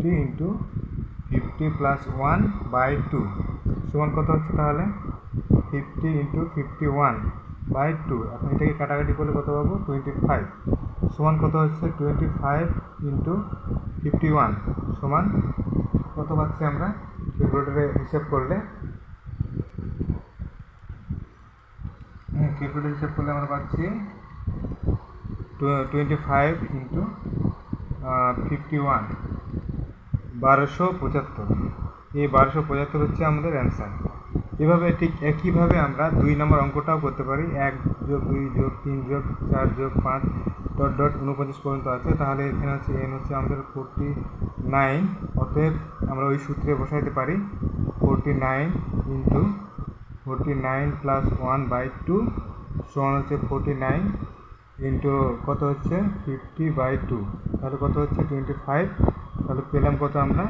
50 into 50 plus 1/2 সমান কত হচ্ছে তাহলে 50 ইন্টু 51/2। এখন এটাকে কাটাকাটি করলে কত পাবো 25 সমান কত হচ্ছে 25 ইন্টু 51 সমান কত পাচ্ছি আমরা ক্যালকুলেটরে হিসাব করলে আমরা পাচ্ছি 25 ইন্টু 51 1275। এই 1275 হচ্ছে আমাদের অ্যান্সার। এভাবে ঠিক একইভাবে আমরা 2 নম্বর অঙ্কটাও করতে পারি। 1 যোগ 2 যোগ 3 যোগ 4 যোগ 5 ডট ডট 49 পর্যন্ত আছে। তাহলে এখানে হচ্ছে n হচ্ছে আমাদের 49। অতএব আমরা ওই সূত্রে বসাইতে পারি 49 ইন্টু 49 প্লাস 1/2 সমান হচ্ছে 49 ইন্টু কত হচ্ছে 50/2, তাহলে কত হচ্ছে 25। তাহলে পেলাম কত আমরা